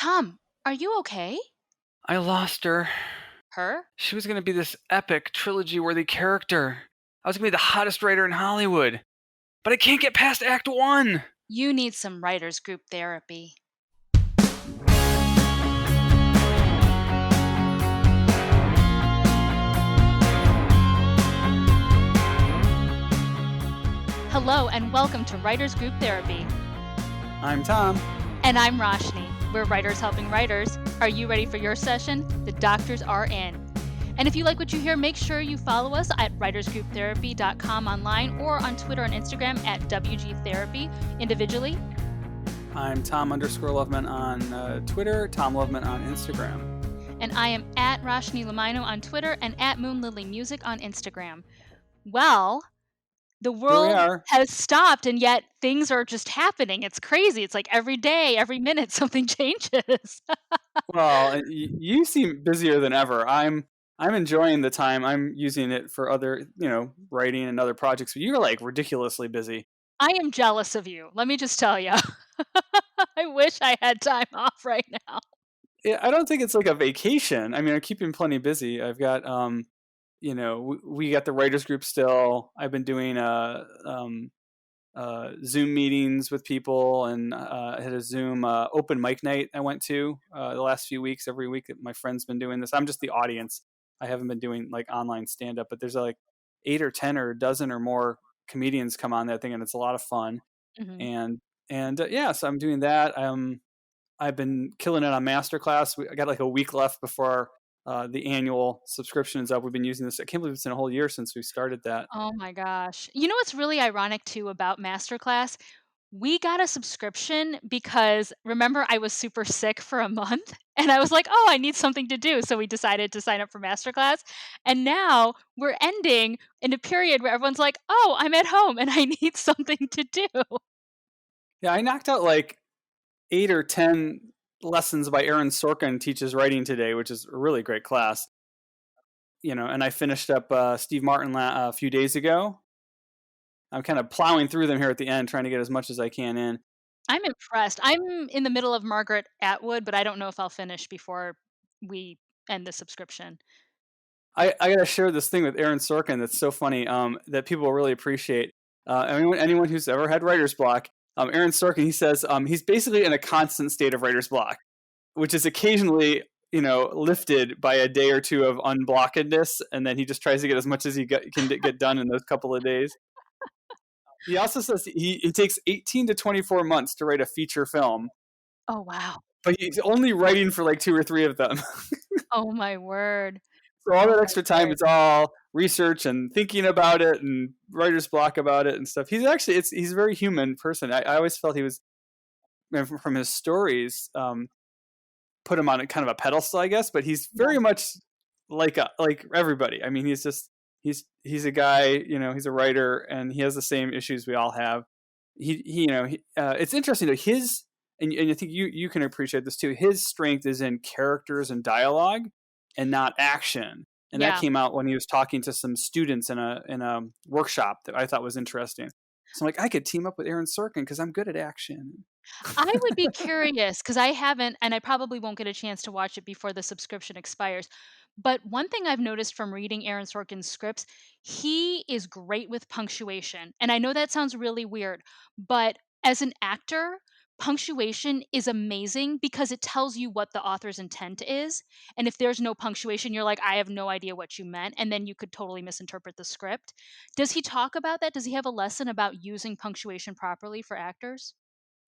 Tom, are you okay? I lost her. Her? She was going to be this epic, trilogy-worthy character. I was going to be the hottest writer in Hollywood. But I can't get past Act 1! You need some writers group therapy. Hello and welcome to Writers Group Therapy. I'm Tom. And I'm Roshni. We're writers helping writers. Are you ready for your session? The doctors are in. And if you like what you hear, make sure you follow us at writersgrouptherapy.com online or on Twitter and Instagram at WGTherapy individually. I'm Tom_Loveman on Twitter, Tom Loveman on Instagram. And I am at Roshni Lamino on Twitter and at Moonlily Music on Instagram. Well, the world has stopped and yet things are just happening. It's crazy. It's like every day, every minute, something changes. Well, you seem busier than ever. I'm enjoying the time. I'm using it for other, writing and other projects. But you're like ridiculously busy. I am jealous of you. Let me just tell you. I wish I had time off right now. Yeah, I don't think it's like a vacation. I mean, I'm keeping plenty busy. I've got, we got the writers group still. I've been doing Zoom meetings with people, and I had a Zoom open mic night I went to the last few weeks. Every week that my friend's been doing this. I'm just the audience. I haven't been doing like online stand up, but there's like 8 or 10 or a dozen or more comedians come on that thing, and it's a lot of fun. Mm-hmm. And yeah, so I'm doing that. I've been killing it on Masterclass. I got like a week left before the annual subscription is up. We've been using this. I can't believe it's been a whole year since we started that. Oh my gosh. You know what's really ironic too about Masterclass? We got a subscription because remember I was super sick for a month and I was like, "Oh, I need something to do." So we decided to sign up for Masterclass. And now we're ending in a period where everyone's like, "Oh, I'm at home and I need something to do." Yeah, I knocked out like 8 or 10 lessons by Aaron Sorkin teaches writing today, which is a really great class. And I finished up Steve Martin a few days ago. I'm kind of plowing through them here at the end, trying to get as much as I can in. I'm impressed. I'm in the middle of Margaret Atwood, but I don't know if I'll finish before we end the subscription. I got to share this thing with Aaron Sorkin that's so funny that people will really appreciate. Anyone who's ever had writer's block, Aaron Sorkin, he says he's basically in a constant state of writer's block, which is occasionally lifted by a day or two of unblockedness, and then he just tries to get as much as he can get done in those couple of days. He also says it takes 18 to 24 months to write a feature film. Oh, wow. But he's only writing for like 2 or 3 of them. Oh, my word. So all that extra time, it's all research and thinking about it and writer's block about it and stuff. He's actually, he's a very human person. I always felt he was, from his stories, put him on a kind of a pedestal, I guess, but he's very much like everybody. I mean, he's a guy, he's a writer and he has the same issues we all have. It's interesting that and I think you can appreciate this too. His strength is in characters and dialogue and not action. And that came out when he was talking to some students in a workshop that I thought was interesting. So I'm like, I could team up with Aaron Sorkin because I'm good at action. I would be curious because I haven't, and I probably won't get a chance to watch it before the subscription expires. But one thing I've noticed from reading Aaron Sorkin's scripts, he is great with punctuation. And I know that sounds really weird, but as an actor, punctuation is amazing because it tells you what the author's intent is. And if there's no punctuation, you're like, I have no idea what you meant. And then you could totally misinterpret the script. Does he talk about that? Does he have a lesson about using punctuation properly for actors?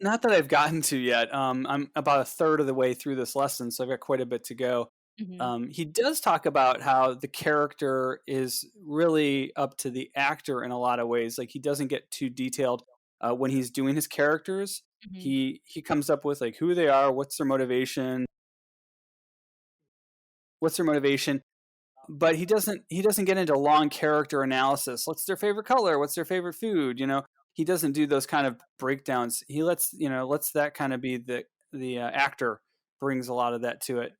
Not that I've gotten to yet. I'm about a third of the way through this lesson, so I've got quite a bit to go. Hmm. He does talk about how the character is really up to the actor in a lot of ways. Like he doesn't get too detailed when he's doing his characters. Hmm. He comes up with like who they are, what's their motivation, but he doesn't get into long character analysis. What's their favorite color? What's their favorite food? He doesn't do those kind of breakdowns. He lets that kind of be the actor brings a lot of that to it.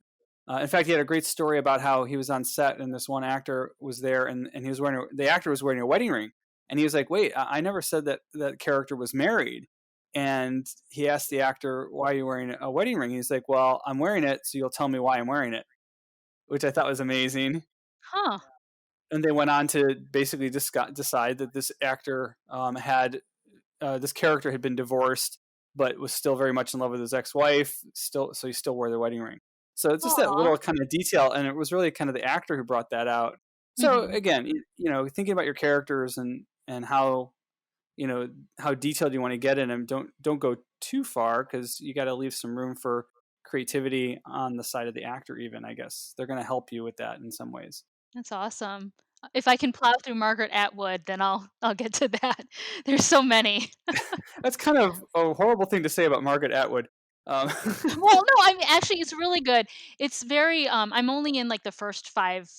In fact, he had a great story about how he was on set and this one actor was there and he was the actor was wearing a wedding ring. And he was like, wait, I never said that character was married. and he asked the actor, "Why are you wearing a wedding ring?" He's like, "Well, I'm wearing it, so you'll tell me why I'm wearing it," which I thought was amazing. Huh. And they went on to basically decide that this actor had this character had been divorced, but was still very much in love with his ex-wife. Still, so he still wore the wedding ring. So it's just that Aw. little kind of detail, and it was really kind of the actor who brought that out. So Mhm. again, thinking about your characters and how how detailed you want to get in them. Don't go too far because you got to leave some room for creativity on the side of the actor. Even I guess they're going to help you with that in some ways. That's awesome. If I can plow through Margaret Atwood, then I'll get to that. There's so many. That's kind of a horrible thing to say about Margaret Atwood. Um, Well, no, I mean, actually, it's really good. It's very, I'm only in, like, the first 5,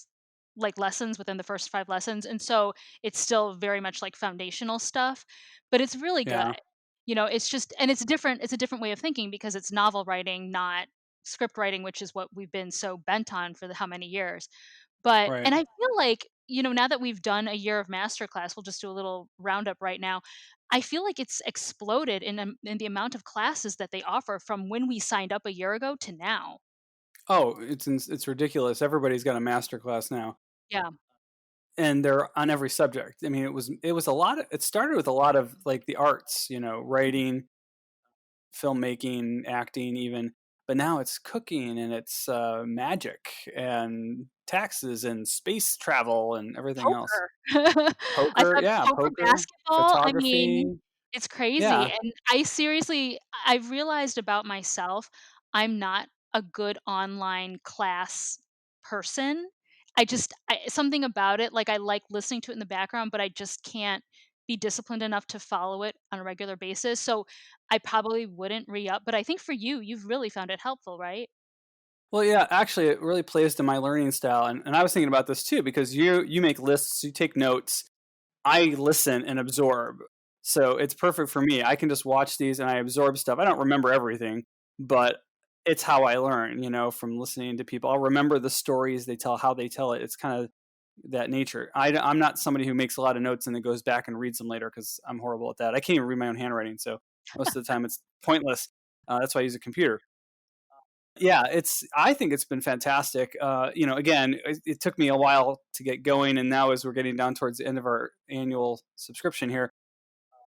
like, lessons within the first 5 lessons, and so it's still very much, like, foundational stuff, but it's really good. yeah, It's just and it's a different way of thinking because it's novel writing, not script writing, which is what we've been so bent on for how many years. But right. and I feel like, now that we've done a year of Masterclass, we'll just do a little roundup right now. I feel like it's exploded in the amount of classes that they offer from when we signed up a year ago to now. Oh, it's ridiculous. Everybody's got a master class now, Yeah. and they're on every subject. I mean, it was a lot. It started with a lot of like the arts, writing, filmmaking, acting, even. But now it's cooking and it's magic and taxes and space travel and everything else. Poker. I Poker, thought yeah, poker, poker, basketball, I photography, mean, it's crazy, yeah. and I've realized about myself, I'm not a good online class person. Something about it, like, I like listening to it in the background, but I just can't be disciplined enough to follow it on a regular basis, so I probably wouldn't re-up, but I think for you, you've really found it helpful, right? Well, yeah, actually, it really plays to my learning style, and I was thinking about this too because you make lists, you take notes, I listen and absorb. So it's perfect for me. I can just watch these and I absorb stuff. I don't remember everything, but it's how I learn, from listening to people. I'll remember the stories they tell, how they tell it. It's kind of that nature. I'm not somebody who makes a lot of notes and then goes back and reads them later because I'm horrible at that. I can't even read my own handwriting. So most of the time it's pointless. That's why I use a computer. Yeah, I think it's been fantastic. Again, it took me a while to get going, and now as we're getting down towards the end of our annual subscription here,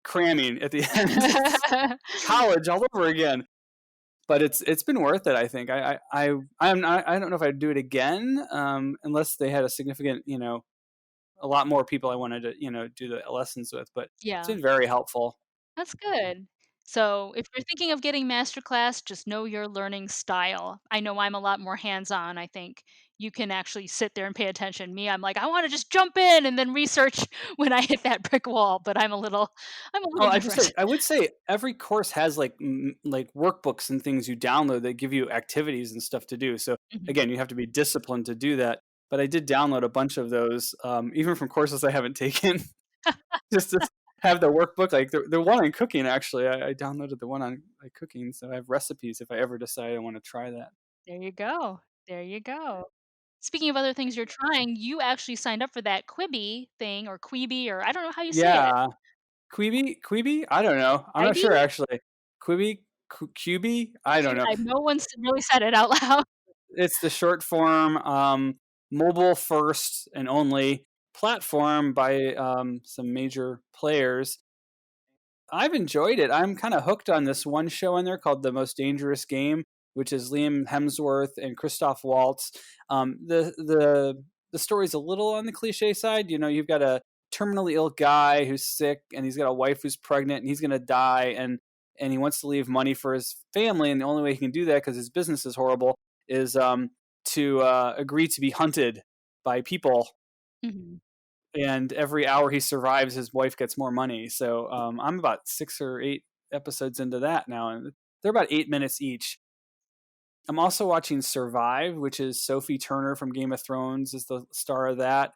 cramming at the end, it's college all over again. But it's been worth it. I think I don't know if I'd do it again, unless they had a significant, a lot more people I wanted to do the lessons with. But it's Yeah. been very helpful. That's good. So, if you're thinking of getting Masterclass, just know your learning style. I know I'm a lot more hands-on. I think you can actually sit there and pay attention. Me, I'm like, I want to just jump in and then research when I hit that brick wall, but I'm a little Oh, different. I would say every course has like workbooks and things you download that give you activities and stuff to do. So Mhm. again, you have to be disciplined to do that. But I did download a bunch of those, even from courses I haven't taken, just to have the workbook. Like the one on cooking, actually, I downloaded the one on like cooking, so I have recipes if I ever decide I want to try that. There you go. There you go. Speaking of other things you're trying, you actually signed up for that Quibi thing or Quibi or I don't know how you say it. Yeah, Quibi. I don't know. I'm not Quibi? sure actually. Quibi. I don't know. No one's really said it out loud. It's the short form, mobile first and only platform by some major players. I've enjoyed it. I'm kind of hooked on this one show in there called The Most Dangerous Game, which is Liam Hemsworth and Christoph Waltz. The story's a little on the cliche side. You've got a terminally ill guy who's sick, and he's got a wife who's pregnant, and he's going to die, and he wants to leave money for his family, and the only way he can do that because his business is horrible is to agree to be hunted by people, Mhm. and every hour he survives, his wife gets more money. So I'm about 6 or 8 episodes into that now, and they're about 8 minutes each. I'm also watching Survive, which is Sophie Turner from Game of Thrones is the star of that,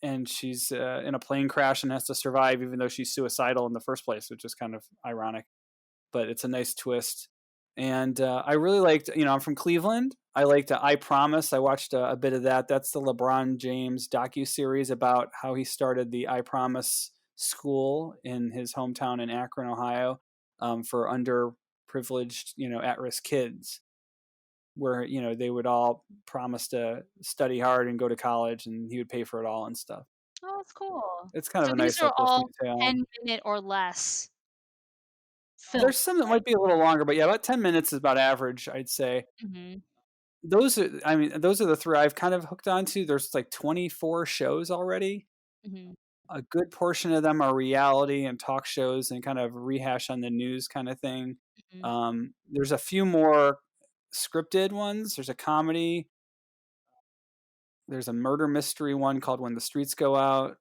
and she's in a plane crash and has to survive, even though she's suicidal in the first place, which is kind of ironic. But it's a nice twist. And I really liked, I'm from Cleveland. I liked I Promise. I watched a bit of that. That's the LeBron James docu series about how he started the I Promise school in his hometown in Akron, Ohio. for underprivileged, at-risk kids, where they would all promise to study hard and go to college, and he would pay for it all and stuff. Oh, that's cool. It's kind of So a these nice are uplifting all tale. 10-minute or less films, There's some that right? might be a little longer, but yeah, about 10 minutes is about average, I'd say. Mhm, Those are the three I've kind of hooked onto. There's like 24 shows already. mhm, A good portion of them are reality and talk shows and kind of rehash on the news kind of thing. mhm, There's a few more scripted ones. There's a comedy. There's a murder mystery one called When the Streets Go Out.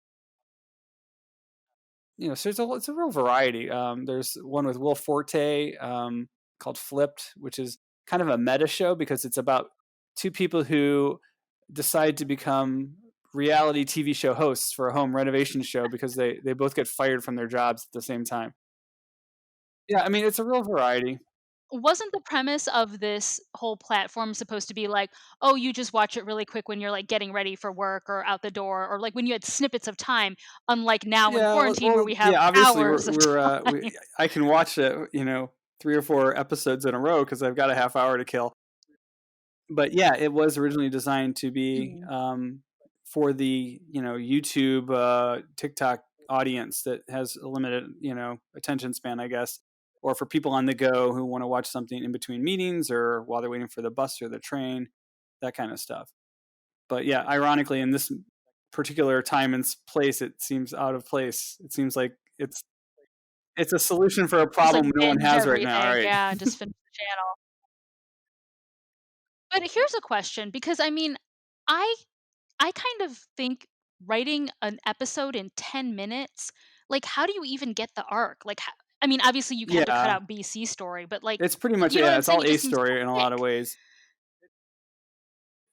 So it's a real variety. There's one with Will Forte, called Flipped, which is kind of a meta show because it's about two people who decide to become reality TV show hosts for a home renovation show because they both get fired from their jobs at the same time. Yeah, I mean it's a real variety. Wasn't the premise of this whole platform supposed to be like, "Oh, you just watch it really quick when you're, like, getting ready for work or out the door," or, like, when you had snippets of time, unlike now in Yeah, quarantine where well, we have yeah. Obviously, hours of we time? I can watch it, 3 or 4 episodes in a row because I've got a half hour to kill. But yeah, it was originally designed to be, Mhm, for the YouTube, TikTok audience that has a limited attention span, I guess, or for people on the go who want to watch something in between meetings or while they're waiting for the bus or the train, that kind of stuff. But yeah, ironically, in this particular time and place, it seems out of place. It seems like it's a solution for a just, like, problem no one binge has right now. everything, Right? yeah, and just finish the channel. But here's a question, because, I mean, I I kind of think writing an episode in 10 minutes, like, how do you even get the arc? Like, I mean, obviously, you had to cut Yeah, out BC story, but, like, it's pretty much, you know what yeah. I'm It's saying? all It A just seems so story in a lot of quick. ways.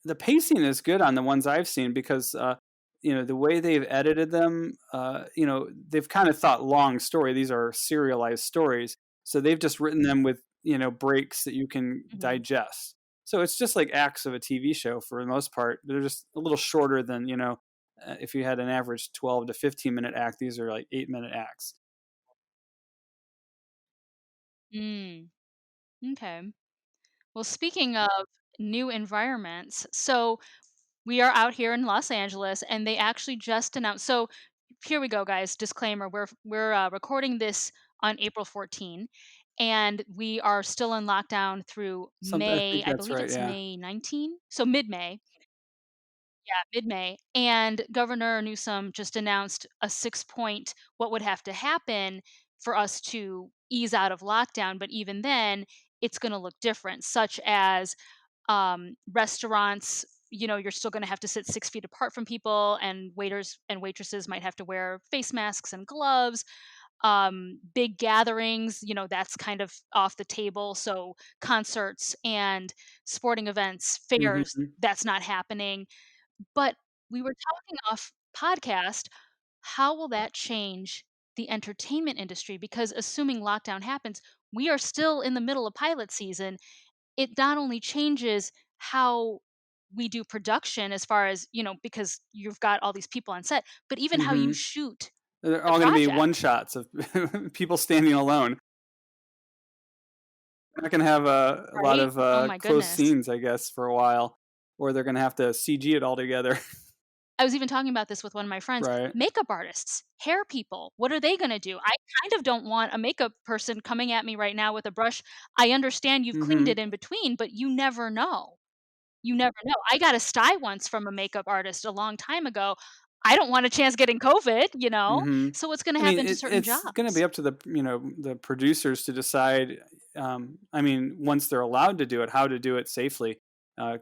The pacing is good on the ones I've seen because the way they've edited them, they've kind of thought long story. These are serialized stories, so they've just written them with breaks that you can Mhm. digest. So it's just like acts of a TV show for the most part. They're just a little shorter than if you had an average 12 to 15-minute act. These are like 8-minute acts. Mm, okay. Well, speaking of new environments, so we are out here in Los Angeles, and they actually just announced. So here we go, guys. Disclaimer: we're recording this on April 14, and we are still in lockdown through Something I May. think I that's believe right. it's Yeah. May 19, so mid May. Yeah, mid-May. And Governor Newsom just announced a 6 point what would have to happen for us to ease out of lockdown. But even then, it's going to look different, such as restaurants. You're still going to have to sit 6 feet apart from people, and waiters and waitresses might have to wear face masks and gloves. Big gatherings, that's kind of off the table. So concerts and sporting events, fairs, Hmm. that's not happening. But we were talking off podcast, how will that change the entertainment industry? Because assuming lockdown happens, we are still in the middle of pilot season. It not only changes how we do production as far as, because you've got all these people on set, but even how you Hmm. shoot They're the all going to be project, one shots of people standing alone. We're not gonna have a lot right? of Oh my close goodness. scenes, I guess, for a while, or they're gonna have to CG it all together. I was even talking about this with one of my friends. Right. Makeup artists, hair people, what are they gonna do? I kind of don't want a makeup person coming at me right now with a brush. I understand you've cleaned Mhm. it in between, but you never know. You never know. I got a sty once from a makeup artist a long time ago. I don't want a chance getting COVID, you know? Mhm. So what's gonna I mean, happen to certain it's gonna be jobs? up to the producers to decide. I mean, once they're allowed to do it, how to do it safely.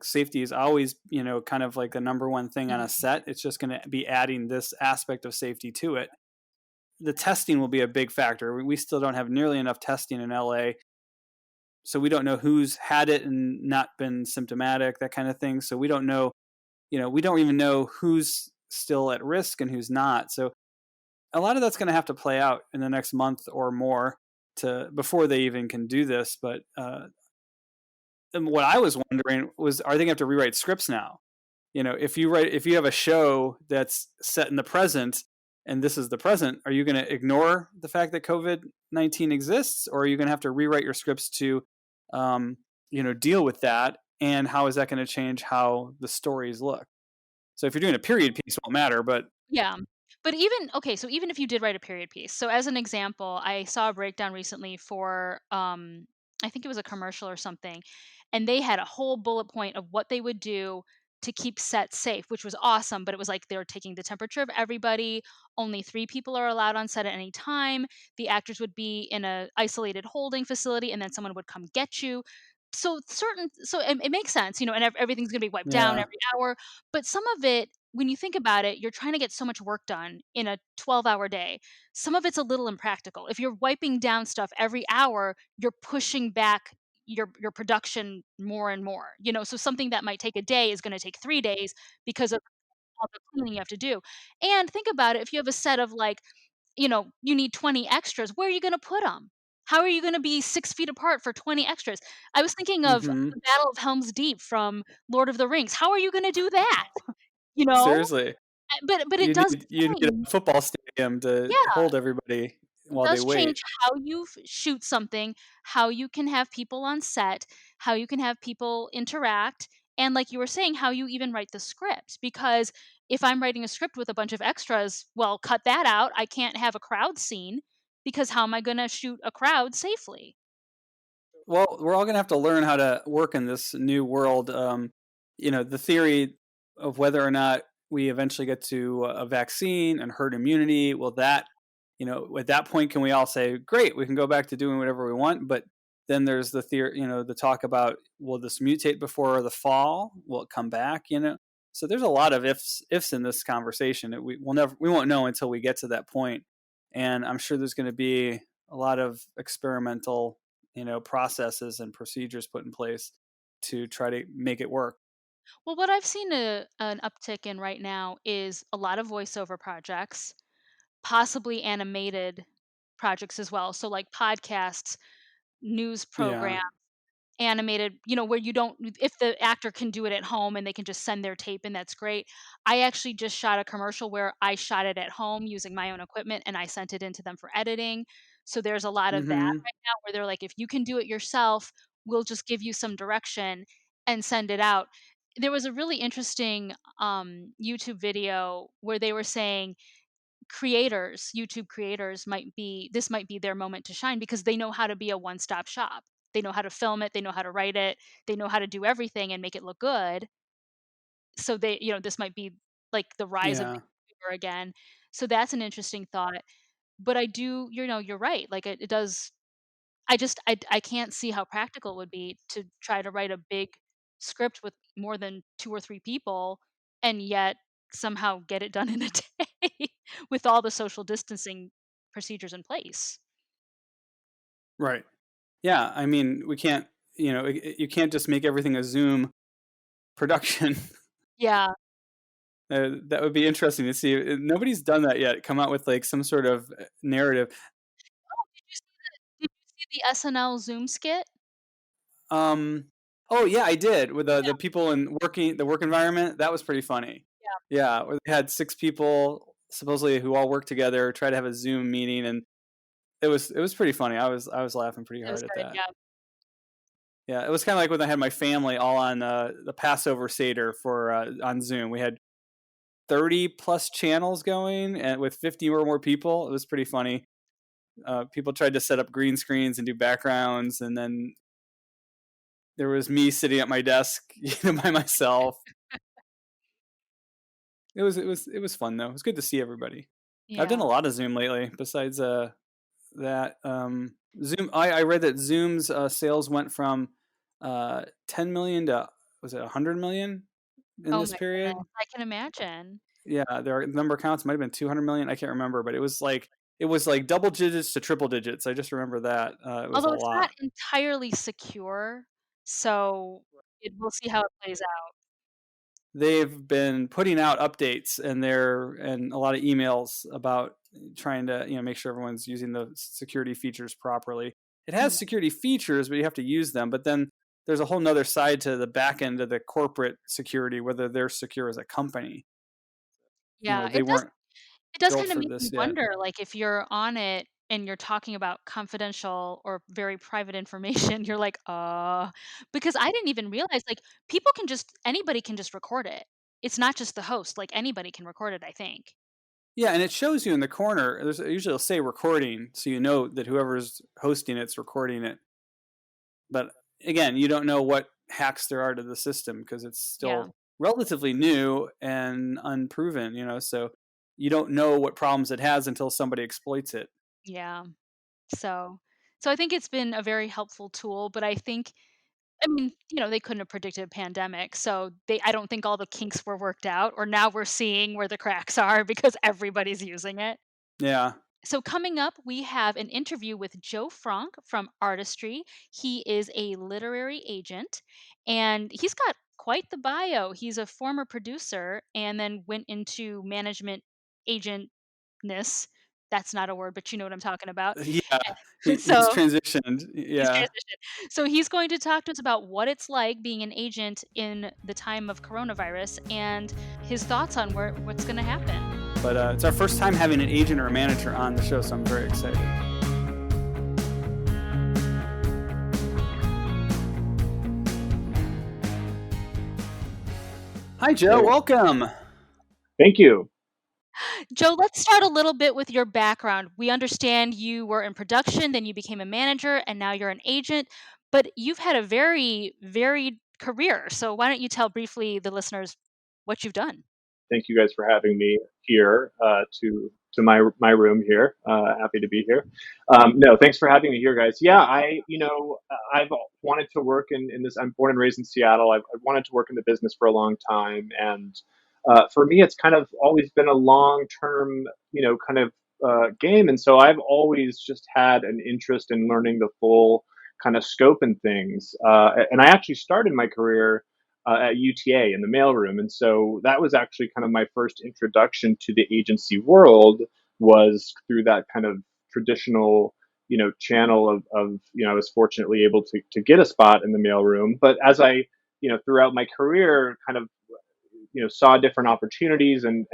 Safety is always, kind of like the number one thing on a Mhm, set. It's just gonna be adding this aspect of safety to it. The testing will be a big factor. We still don't have nearly enough testing in LA, so we don't know who's had it and not been symptomatic, that kind of thing. So we don't know, we don't even know who's still at risk and who's not. So a lot of that's going to have to play out in the next month or more to before they even can do this. But and what I was wondering was, are they going to have to rewrite scripts now? If you have a show that's set in the present and this is the present, are you going to ignore the fact that COVID-19 exists, or are you going to have to rewrite your scripts to, um, deal with that? And how is that going to change how the stories look? So if you're doing a period piece, it won't matter. But Yeah. But even okay, so even if you did write a period piece. So as an example, I saw a breakdown recently for I think it was a commercial or something, and they had a whole bullet point of what they would do to keep sets safe, which was awesome, but it was like they were taking the temperature of everybody, only 3 people are allowed on set at any time. The actors would be in a isolated holding facility and then someone would come get you. So it makes sense, and everything's going to be wiped down yeah, every hour, but some of it when you think about it, you're trying to get so much work done in a 12-hour day. Some of it's a little impractical. If you're wiping down stuff every hour, you're pushing back your production more and more. So something that might take a day is going to take 3 days because of all the cleaning you have to do. And think about it, if you have a set of like, you need 20 extras, where are you going to put them? How are you going to be 6 feet apart for 20 extras? I was thinking of hmm the Battle of Helm's Deep from Lord of the Rings. How are you going to do that? You know? seriously, But it does you need change. a football stadium to Yeah, hold everybody it while they does change wait. how you shoot something, how you can have people on set, how you can have people interact, and like you were saying, how you even write the script. Because if I'm writing a script with a bunch of extras, well, cut that out. I can't have a crowd scene because how am I gonna shoot a crowd safely? Well, we're all going to have to learn how to work in this new world. The theory of whether or not we eventually get to a vaccine and herd immunity, will that, at that point, can we all say, great, we can go back to doing whatever we want? But then there's the theory, the talk about, will this mutate before the fall? Will it come back? So there's a lot of ifs in this conversation. We won't know until we get to that point. And I'm sure there's going to be a lot of experimental processes and procedures put in place to try to make it work. Well, what I've seen an uptick in right now is a lot of voiceover projects, possibly animated projects as well. So like podcasts, news Yeah. programs, animated, where you don't if the actor can do it at home and they can just send their tape in, that's great. I actually just shot a commercial where I shot it at home using my own equipment and I sent it into them for editing. So there's a lot of that hmm right now where they're like, if you can do it yourself, we'll just give you some direction and send it out. There was a really interesting YouTube video where they were saying YouTube creators might be their moment to shine because they know how to be a one-stop shop. They know how to film it, they know how to write it, they know how to do everything and make it look good. So this might be like the rise of the Yeah. YouTuber again. So that's an interesting thought. But I do, you're right. Like it does I can't see how practical it would be to try to write a big script with more than 2 or 3 people and yet somehow get it done in a day with all the social distancing procedures in place. Right. Yeah. I mean, we can't, you can't just make everything a Zoom production. Yeah. That would be interesting to see. Nobody's done that yet. Come out with like some sort of narrative. Oh, did you see the SNL Zoom skit? Um, oh yeah, I did with the Yeah, people in the work environment. That was pretty funny. yeah, Yeah, where they had 6 people supposedly who all work together, try to have a Zoom meeting, and it was pretty funny. I was laughing pretty it was hard at good, that. yeah. Yeah, it was kind of like when I had my family all on the Passover Seder for on Zoom. We had 30 plus channels going, and with 50 or more people, it was pretty funny. People tried to set up green screens and do backgrounds, and then there was me sitting at my desk, by myself. It was fun though. It was good to see everybody. I've done a Yeah. lot of Zoom lately. Besides that, Zoom. I read that Zoom's sales went from 10 million to, was it 100 million in Oh this my period? goodness, I can imagine. Yeah, there are number counts might have been 200 million. I can't remember, but it was like double digits to triple digits. I just remember that it was a Although it's not lot. entirely secure, so we'll see how it plays out. They've been putting out updates and a lot of emails about trying to make sure everyone's using the security features properly. It has Mhm. security features, but you have to use them. But then there's a whole nother side to the back end of the corporate security, whether they're secure as a company. Yeah, They weren't. It does built kinda for make me this yet. wonder, like, if you're on it and you're talking about confidential or very private information, you're like, because I didn't even realize, like, people can just anybody can just record it. It's not just the host, like, anybody can record it, I think. Yeah, and it shows you in the corner. There's usually it'll say recording, so you know that whoever's hosting it's recording it. But again, you don't know what hacks there are to the system because it's Yeah, still relatively new and unproven. So you don't know what problems it has until somebody exploits it. yeah. So I think it's been a very helpful tool, but I mean, they couldn't have predicted a pandemic, so I don't think all the kinks were worked out, or now we're seeing where the cracks are because everybody's using it. Yeah. So, coming up, we have an interview with Joe Fronk from Artistry. He is a literary agent and he's got quite the bio. He's a former producer and then went into management agentness. That's not a word, but you know what I'm talking about. Yeah. He's So, transitioned. he's Yeah. transitioned. So, he's going to talk to us about what it's like being an agent in the time of coronavirus and his thoughts on what's going to happen. But it's our first time having an agent or a manager on the show, so I'm very excited. Hi, Joe. Hey, Welcome. thank you. Joe, let's start a little bit with your background. We understand you were in production, then you became a manager, and now you're an agent, but you've had a very varied career. So why don't you tell briefly the listeners what you've done? Thank you guys for having me here to my room here. Happy to be here. No, thanks for having me here, guys. Yeah, I've wanted to work in this. I'm born and raised in Seattle. I've wanted to work in the business for a long time, and for me, it's kind of always been a long term, kind of game. And so I've always just had an interest in learning the full kind of scope and things. And I actually started my career at UTA in the mailroom. And so that was actually kind of my first introduction to the agency world was through that kind of traditional, channel I was fortunately able to get a spot in the mailroom. But as I, throughout my career kind of saw different opportunities and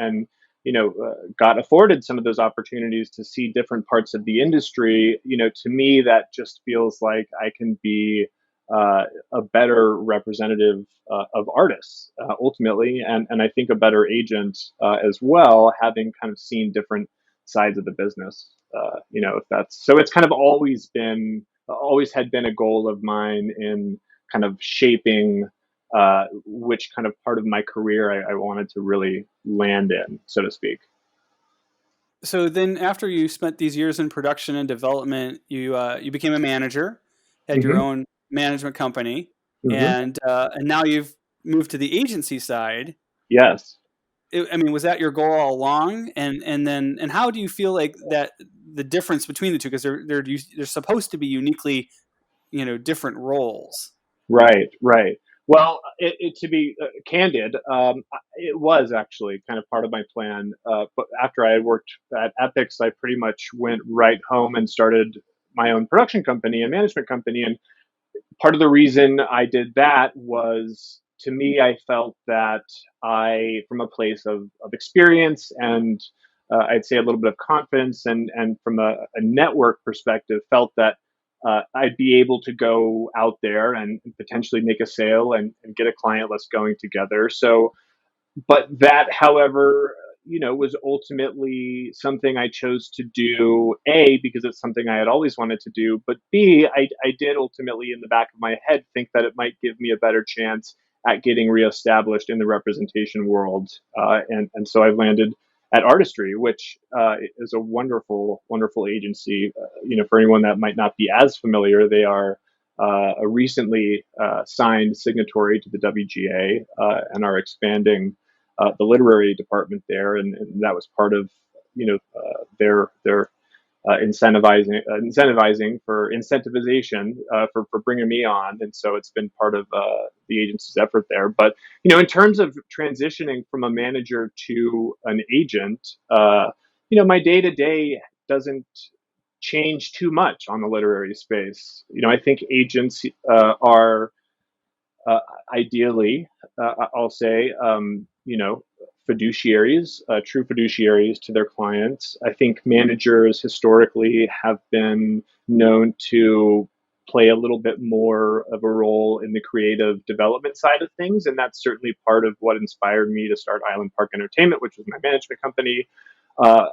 got afforded some of those opportunities to see different parts of the industry. To me that just feels like I can be uh, a better representative of artists ultimately, and I think a better agent as well, having kind of seen different sides of the business. If that's so, it's kind of always had been a goal of mine in kind of shaping which kind of part of my career I wanted to really land in, so to speak. So then, after you spent these years in production and development, you became a manager, had your Hmm. own management company, Hmm. and now you've moved to the agency side. Yes. I mean, was that your goal all along? And how do you feel like that the difference between the two, because they're supposed to be uniquely different roles. Right. Right. Well, to be candid, it was actually kind of part of my plan. But after I had worked at Epics, I pretty much went right home and started my own production company and management company. And part of the reason I did that was, to me, I felt that from a place of experience and I'd say a little bit of confidence and from a network perspective, felt that I'd be able to go out there and potentially make a sale and get a client list going together. So but that, however, was ultimately something I chose to do, A, because it's something I had always wanted to do, but B, I did ultimately in the back of my head think that it might give me a better chance at getting reestablished in the representation world. And so I've landed at Artistry, which is a wonderful, wonderful agency. For anyone that might not be as familiar, they are a recently signed signatory to the WGA and are expanding the literary department there, and that was part of their incentivization for bringing me on, and so it's been part of the agency's effort there. But in terms of transitioning from a manager to an agent, my day to day doesn't change too much on the literary space. I think agents are uh, ideally, I'll say, fiduciaries, true fiduciaries to their clients. I think managers historically have been known to play a little bit more of a role in the creative development side of things. And that's certainly part of what inspired me to start Island Park Entertainment, which was my management company. Uh,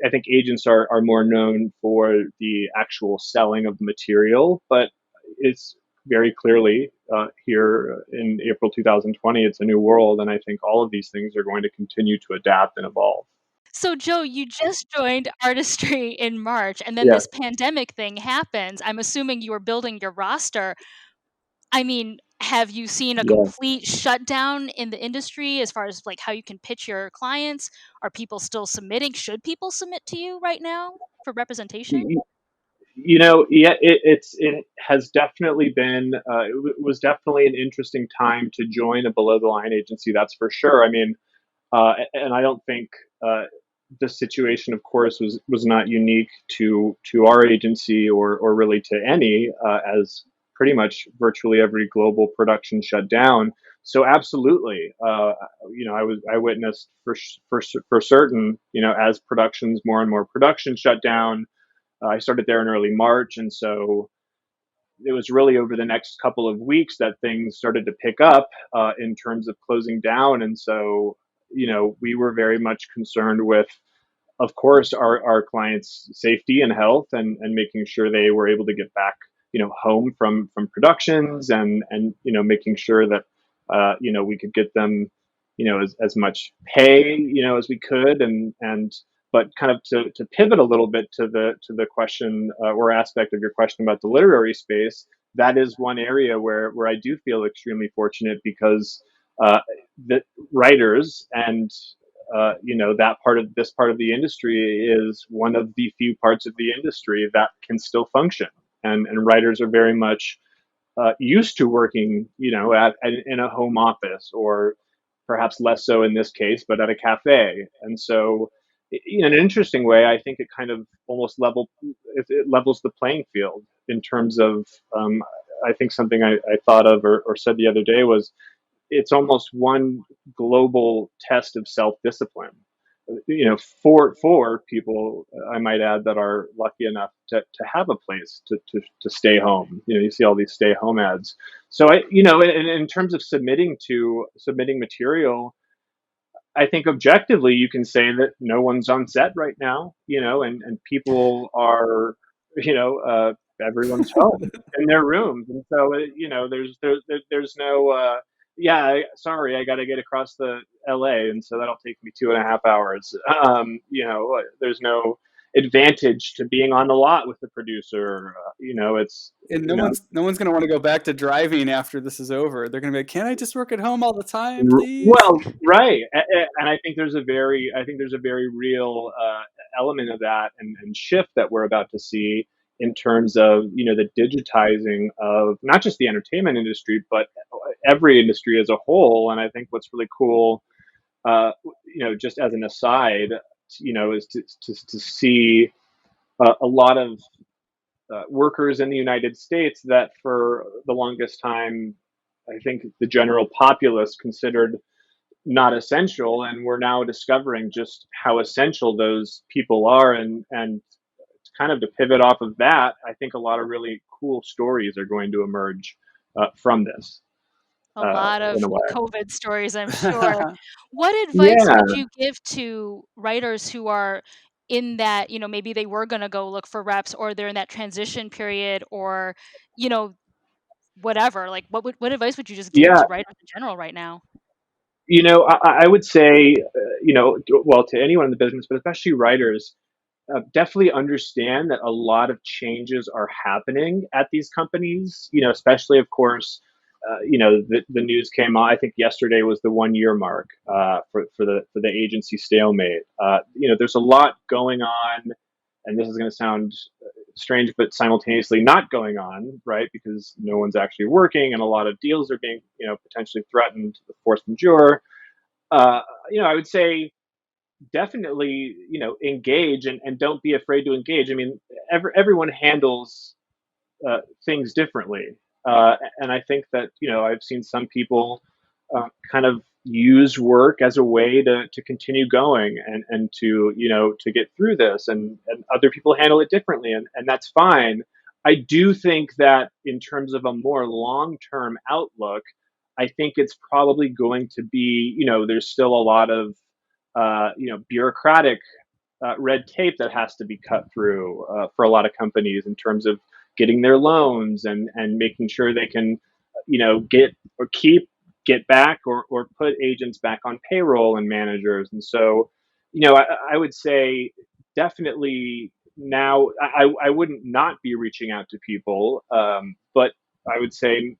I think agents are more known for the actual selling of the material, but it's very clearly here in April 2020, it's a new world. And I think all of these things are going to continue to adapt and evolve. So, Joe, you just joined artistry in March, and then Yeah. this pandemic thing happens. I'm assuming you were building your roster. I mean, have you seen a Yeah. complete shutdown in the industry as far as like how you can pitch your clients? Are people still submitting? Should people submit to you right now for representation? Yeah, it has definitely been it was definitely an interesting time to join a below the line agency. That's for sure. I mean, and I don't think the situation, of course, was not unique to our agency or really to any, as pretty much virtually every global production shut down. So absolutely, I witnessed for certain, as productions more and more production shut down. I started there in early March, and so it was really over the next couple of weeks that things started to pick up in terms of closing down. And so, we were very much concerned with, of course, our clients' safety and health, and making sure they were able to get back, home from productions, and making sure that we could get them, as much pay, as we could, and but kind of to pivot a little bit to the question, or aspect of your question about the literary space, that is one area where I do feel extremely fortunate, because the writers and that part of this part of the industry is one of the few parts of the industry that can still function, and writers are very much used to working, in a home office, or perhaps less so in this case, but at a cafe. And so, in an interesting way, I think it kind of almost it levels the playing field in terms of. I think something I thought of, or said the other day, was it's almost one global test of self-discipline. For people, I might add, that are lucky enough to have a place to stay home. You see all these stay home ads. So in terms of submitting material, I think objectively you can say that no one's on set right now, and people are, everyone's home in their rooms, and so there's no, yeah, sorry, I got to get across the L.A., and so that'll take me 2.5 hours. There's no advantage to being on the lot with the producer. It's And no one's going to want to go back to driving after this is over. They're going to be like, "Can I just work at home all the time, please?" Well, right, and I think there's a very real element of that, and shift that we're about to see in terms of the digitizing of not just the entertainment industry, but every industry as a whole. And I think what's really cool, just as an aside, is to see a lot of workers in the United States that for the longest time, I think the general populace considered not essential, and we're now discovering just how essential those people are. And kind of to pivot off of that, I think a lot of really cool stories are going to emerge from this, A lot in of a way. COVID stories, I'm sure. What advice Yeah, would you give to writers who are in that, maybe they were going to go look for reps, or they're in that transition period, or, you know, whatever? Like, what advice would you just give yeah. to writers in general right now? I would say, well, to anyone in the business, but especially writers, definitely understand that a lot of changes are happening at these companies. Especially, of course, the news came out. I think yesterday was the 1 year mark for the agency stalemate. There's a lot going on, and this is going to sound strange, but simultaneously not going on, right? Because no one's actually working, and a lot of deals are being, potentially threatened, the force majeure. Uh, I would say definitely, engage, and don't be afraid to engage. I mean, everyone handles things differently. And I think that, I've seen some people kind of use work as a way to continue going and to, to get through this, and other people handle it differently, and that's fine. I do think that in terms of a more long-term outlook, I think it's probably going to be, there's still a lot of, bureaucratic red tape that has to be cut through for a lot of companies in terms of getting their loans and making sure they can, get or keep, get back, or put agents back on payroll and managers. And so, I would say definitely now I wouldn't not be reaching out to people, but I would say,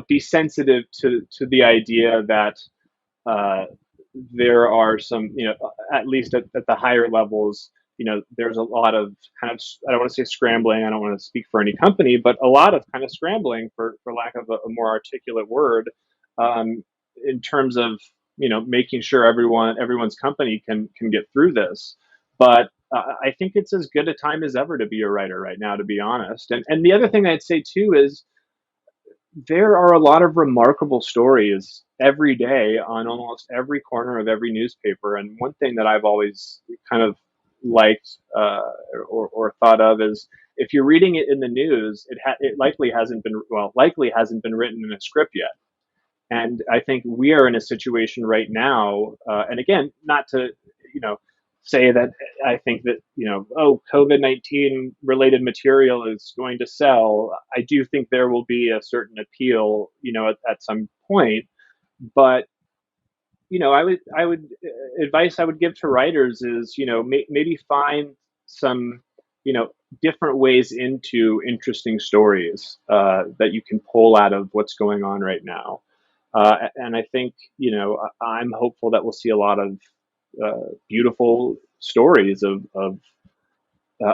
be sensitive to the idea that uh, there are some, at least at the higher levels, there's a lot of kind of, I don't want to say scrambling, I don't want to speak for any company, but a lot of kind of scrambling, for lack of a more articulate word, um, in terms of, making sure everyone's company can get through this. But I think it's as good a time as ever to be a writer right now, to be honest. And the other thing I'd say too is there are a lot of remarkable stories every day on almost every corner of every newspaper. And one thing that I've always kind of liked, or thought of, is if you're reading it in the news, it likely hasn't been written in a script yet. And I think we are in a situation right now, and again, not to, say that I think that, oh, COVID-19 related material is going to sell. I do think there will be a certain appeal, at some point. But, I would advice I would give to writers is, maybe find some, different ways into interesting stories that you can pull out of what's going on right now. And I think, I'm hopeful that we'll see a lot of beautiful stories of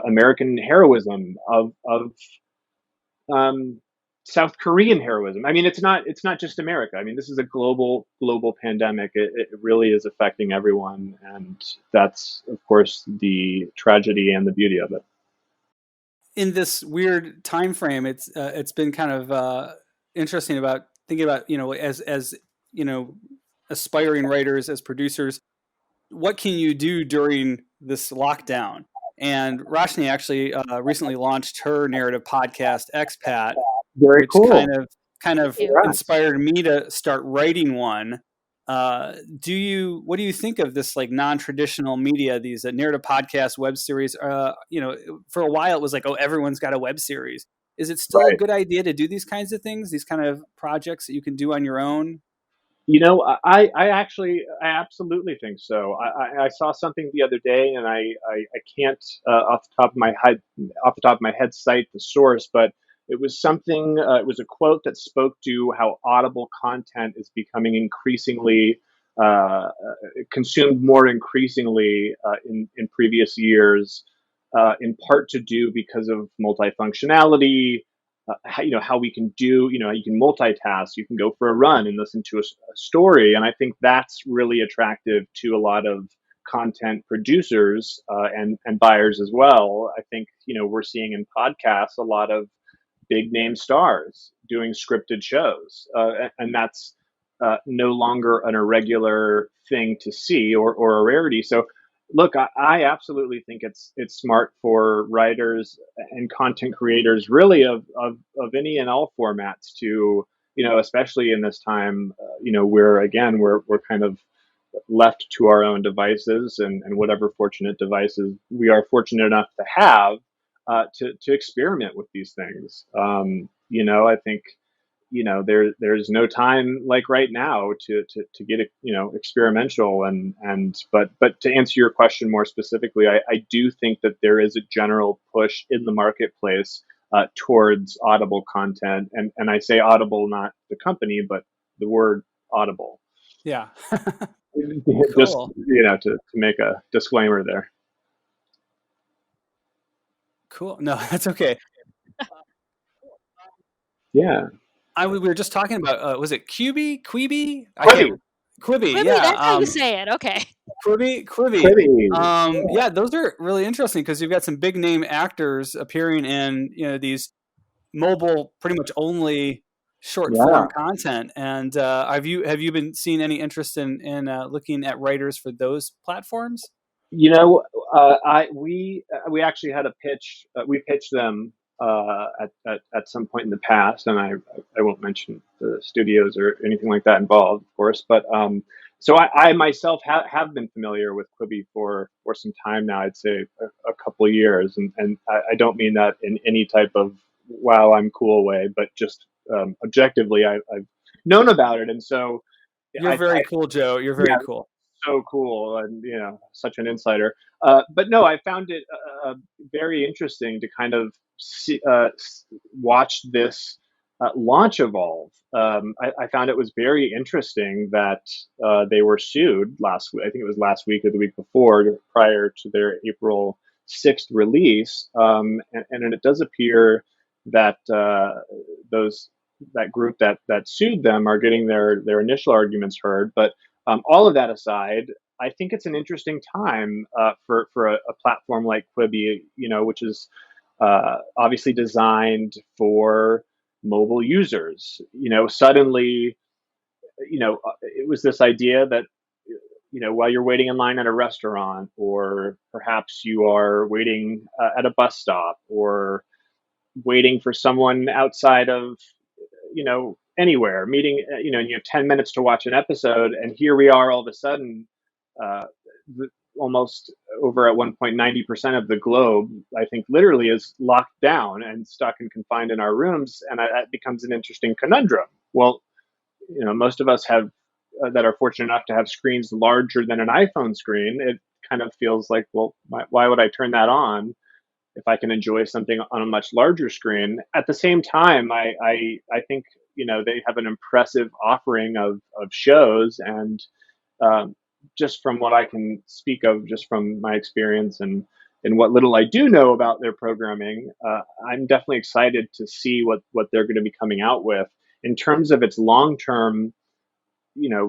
American heroism, of um, South Korean heroism. I mean, it's not just America. I mean, this is a global pandemic. It really is affecting everyone, and that's of course the tragedy and the beauty of it. In this weird time frame, it's been kind of interesting about thinking about, as aspiring writers, as producers, what can you do during this lockdown? And Roshni actually recently launched her narrative podcast, Expat, Very which cool. kind of Thank you. inspired me to start writing one. What do you think of this, like, non-traditional media, these narrative podcasts, web series? For a while it was like, oh, everyone's got a web series. Is it still a Right. good idea to do these kinds of things, these kind of projects that you can do on your own? I absolutely think so. I saw something the other day, and I can't, off the top of my head cite the source, but it was something. It was a quote that spoke to how Audible content is becoming increasingly consumed more increasingly in previous years, in part to do because of multifunctionality, how we can do, you can multitask, you can go for a run and listen to a story. And I think that's really attractive to a lot of content producers, and buyers as well. I think, we're seeing in podcasts a lot of big name stars doing scripted shows, and that's no longer an irregular thing to see, or a rarity. So, look, I absolutely think it's smart for writers and content creators, really of any and all formats, to, especially in this time, where again we're kind of left to our own devices, and whatever fortunate devices we are fortunate enough to have, to experiment with these things. I think, there's no time like right now to get, experimental, but to answer your question more specifically, I do think that there is a general push in the marketplace towards Audible content, and I say Audible, not the company, but the word Audible. Yeah. Just, Cool. to make a disclaimer there. Cool. No, that's okay. Yeah. We were just talking about, was it Quibi? I Quibi. can't. Quibi, Quibi, yeah. that's how you say it. Okay. Quibi. Quibi. Yeah, those are really interesting because you've got some big name actors appearing in, these mobile, pretty much only short Yeah. form content. And have you been seeing any interest in looking at writers for those platforms? You know, we actually had a pitch. We pitched them at some point in the past, and I won't mention the studios or anything like that involved, of course. But so I myself have been familiar with Quibi for some time now. I'd say a couple of years, and I don't mean that in any type of wow I'm cool way, but just objectively I've known about it, and so You're very cool, Joe. You're yeah, very cool. so cool and such an insider. But no, I found it very interesting to kind of watch this launch evolve. I found it was very interesting that they were sued last week. I think it was last week or the week before, prior to their April 6th release. And it does appear that those that group that sued them are getting their initial arguments heard, but all of that aside, I think it's an interesting time for a platform like Quibi, which is obviously designed for mobile users. Suddenly, it was this idea that while you're waiting in line at a restaurant, or perhaps you are waiting at a bus stop, or waiting for someone outside of anywhere meeting, and you have 10 minutes to watch an episode, and here we are all of a sudden, uh, almost over at one point 90% of the globe, I think, literally is locked down and stuck and confined in our rooms, and that becomes an interesting conundrum. Well, most of us have that are fortunate enough to have screens larger than an iPhone screen. It kind of feels like, well, why would I turn that on if I can enjoy something on a much larger screen? At the same time, I think they have an impressive offering of shows, and um, just from what I can speak of, just from my experience and what little I do know about their programming, I'm definitely excited to see what they're going to be coming out with in terms of its long term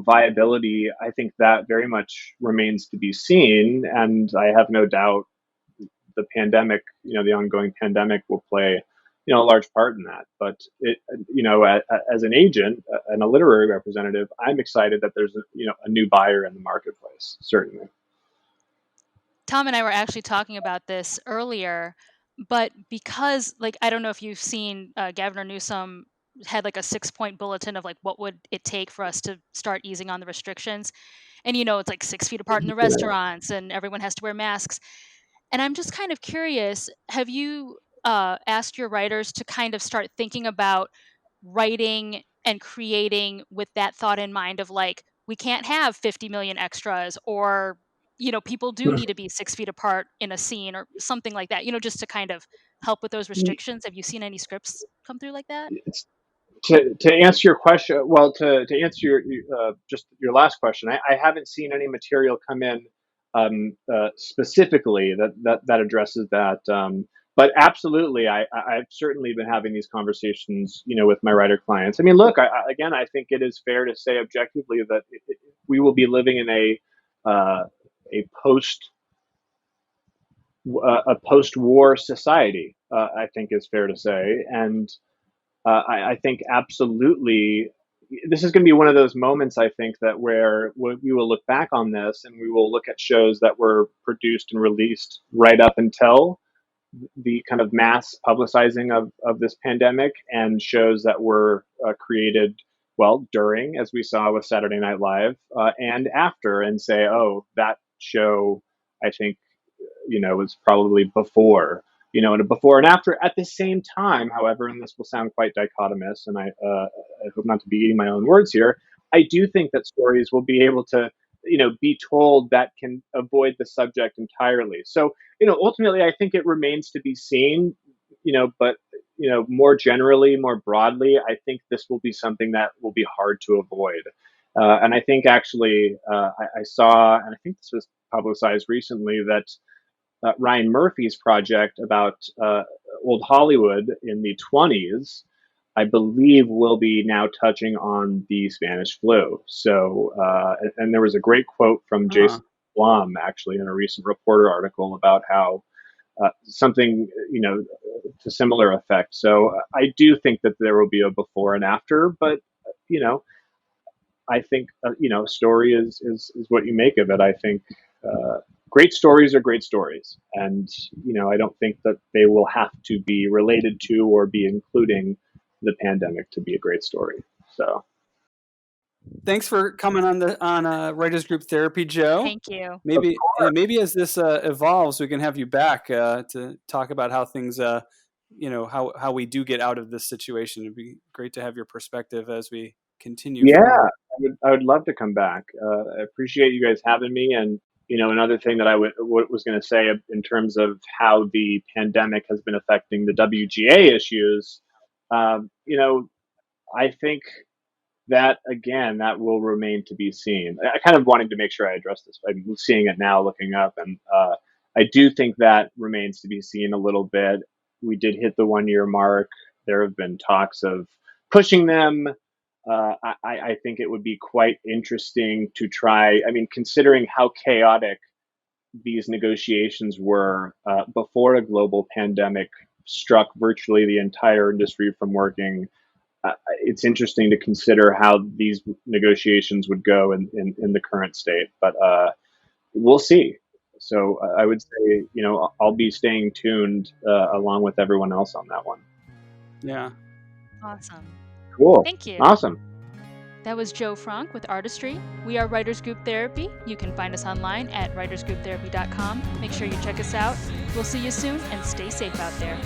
viability. I think that very much remains to be seen, and I have no doubt the pandemic, the ongoing pandemic, will play, a large part in that. But as an agent and a literary representative, I'm excited that there's a new buyer in the marketplace. Certainly. Tom and I were actually talking about this earlier, but because, like, I don't know if you've seen, Governor Newsom had like a 6 point bulletin of like what would it take for us to start easing on the restrictions, and it's like 6 feet apart in the restaurants, and everyone has to wear masks. And I'm just kind of curious, have you asked your writers to kind of start thinking about writing and creating with that thought in mind of like, we can't have 50 million extras, or, people do need to be 6 feet apart in a scene or something like that, just to kind of help with those restrictions? Have you seen any scripts come through like that? To answer your question, well, to answer just your last question, I haven't seen any material come in specifically that addresses that. But absolutely, I've certainly been having these conversations, with my writer clients. I mean, look, again, I think it is fair to say objectively that we will be living in a post-war society. I think is fair to say, and I think absolutely this is going to be one of those moments, I think, that where we will look back on this and we will look at shows that were produced and released right up until the kind of mass publicizing of this pandemic, and shows that were created, well, during, as we saw with Saturday Night Live, and after, and say, oh, that show, I think, was probably before, and a before and after. At the same time, however, and this will sound quite dichotomous, and I hope not to be eating my own words here, I do think that stories will be able to, be told that can avoid the subject entirely. So, ultimately, I think it remains to be seen, but, more generally, more broadly, I think this will be something that will be hard to avoid. And I think actually, I saw, and I think this was publicized recently, that Ryan Murphy's project about old Hollywood in the 20s, I believe, will be now touching on the Spanish flu. So, and there was a great quote from Huh. Jason Blum, actually, in a recent Reporter article about how something, to similar effect. So I do think that there will be a before and after, but you know, I think story is what you make of it. I think great stories are great stories, and I don't think that they will have to be related to or be including the pandemic to be a great story. So Thanks for coming on the Writers Group Therapy, Joe. Thank you. Maybe as this evolves, we can have you back to talk about how things, how we do get out of this situation. It'd be great to have your perspective as we continue yeah, forward. I would love to come back. I appreciate you guys having me. And another thing that I was going to say in terms of how the pandemic has been affecting the WGA issues. I think that again, that will remain to be seen. I kind of wanted to make sure I addressed this. I'm seeing it now, looking up, and I do think that remains to be seen a little bit. We did hit the 1 year mark. There have been talks of pushing them. I think it would be quite interesting to try. I mean, considering how chaotic these negotiations were before a global pandemic struck virtually the entire industry from working, it's interesting to consider how these negotiations would go in the current state, but we'll see. So I would say, I'll be staying tuned along with everyone else on that one. Yeah. Awesome. Cool. Thank you. Awesome. That was Joe Fronk with Artistry. We are Writers Group Therapy. You can find us online at writersgrouptherapy.com. Make sure you check us out. We'll see you soon, and stay safe out there.